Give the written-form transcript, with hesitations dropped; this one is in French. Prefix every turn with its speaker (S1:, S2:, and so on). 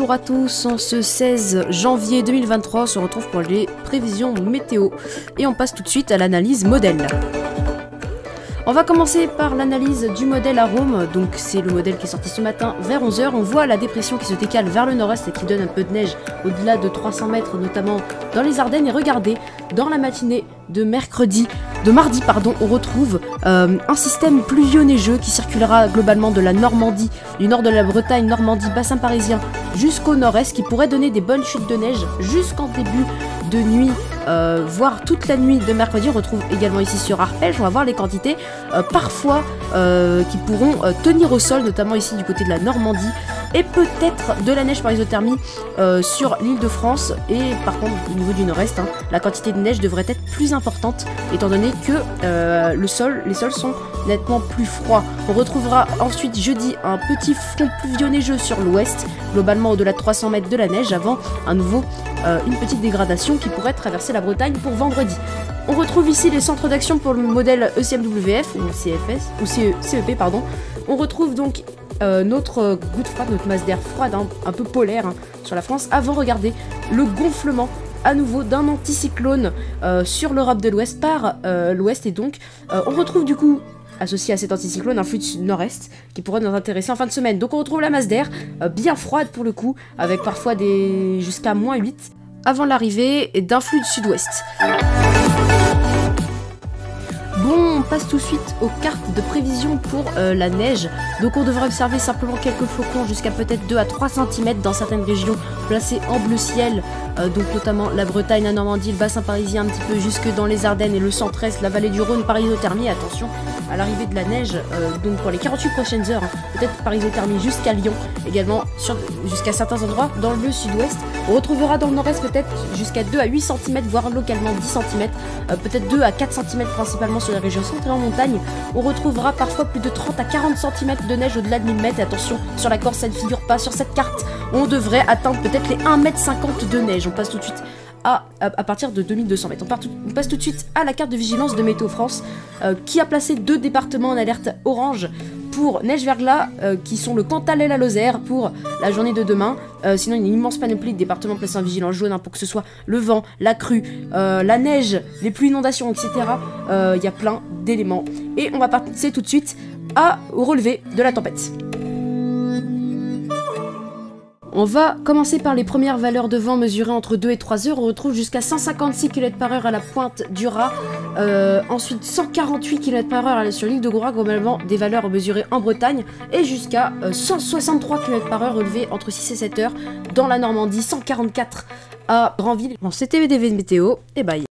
S1: Bonjour à tous, en ce 16 janvier 2023, on se retrouve pour les prévisions météo et on passe tout de suite à l'analyse modèle. On va commencer par l'analyse du modèle Arome, donc c'est le modèle qui est sorti ce matin vers 11 h. On voit la dépression qui se décale vers le nord-est et qui donne un peu de neige au-delà de 300 mètres, notamment dans les Ardennes. Et regardez, dans la matinée de mardi, on retrouve un système pluvio-neigeux qui circulera globalement de la Normandie, du nord de la Bretagne, Normandie, bassin parisien, jusqu'au nord-est, qui pourrait donner des bonnes chutes de neige jusqu'en début de nuit, voire toute la nuit de mercredi. On retrouve également ici sur Arpège, on va voir les quantités parfois qui pourront tenir au sol, notamment ici du côté de la Normandie, et peut-être de la neige par isothermie sur l'île de France. Et par contre au niveau du nord-est, la quantité de neige devrait être plus importante étant donné que les sols sont nettement plus froids. On retrouvera ensuite jeudi un petit front pluvio-neigeux sur l'ouest, globalement au-delà de 300 mètres de la neige, avant à nouveau une petite dégradation qui pourrait traverser la Bretagne pour vendredi. On retrouve ici les centres d'action pour le modèle ECMWF ou CFS ou CEP pardon. On retrouve donc notre goutte froide, notre masse d'air froide, un peu polaire sur la France, avant regardez le gonflement à nouveau d'un anticyclone sur l'Europe de l'Ouest par l'Ouest, et donc on retrouve du coup associé à cet anticyclone un flux de nord-est qui pourrait nous intéresser en fin de semaine. Donc on retrouve la masse d'air bien froide pour le coup, avec parfois des jusqu'à -8 avant l'arrivée d'un flux de sud-ouest. Bon, on passe tout de suite aux cartes de prévision pour la neige. Donc on devrait observer simplement quelques flocons jusqu'à peut-être 2 à 3 cm dans certaines régions placées en bleu ciel, donc notamment la Bretagne, la Normandie, le bassin parisien, un petit peu jusque dans les Ardennes et le centre-est, la vallée du Rhône par isothermie. Attention à l'arrivée de la neige, donc pour les 48 prochaines heures, peut-être par isothermie jusqu'à Lyon, également jusqu'à certains endroits dans le bleu sud-ouest. On retrouvera dans le nord-est peut-être jusqu'à 2 à 8 cm, voire localement 10 cm, peut-être 2 à 4 cm principalement sur les régions centrées en montagne. On retrouvera parfois plus de 30 à 40 cm de neige au-delà de 1000 mètres. Et attention, sur la Corse, ça ne figure pas sur cette carte. On devrait atteindre peut-être les 1,50 m de neige. On passe tout de suite à partir de 2200 mètres. On passe tout de suite à la carte de vigilance de Météo France qui a placé 2 départements en alerte orange pour neige-verglas, qui sont le Cantal et la Lozère pour la journée de demain. Sinon une immense panoplie de départements placés en vigilance jaune, pour que ce soit le vent, la crue, la neige, les pluies, inondations, etc. Il y a plein d'éléments. Et on va passer tout de suite au relevé de la tempête. On va commencer par les premières valeurs de vent mesurées entre 2 et 3 heures. On retrouve jusqu'à 156 km/h à la pointe du Raz. Ensuite 148 km/h sur l'île de Goura, globalement des valeurs mesurées en Bretagne. Et jusqu'à 163 km/h relevés entre 6 et 7 heures dans la Normandie. 144 à Granville. Bon, c'était BDV Météo, et bye.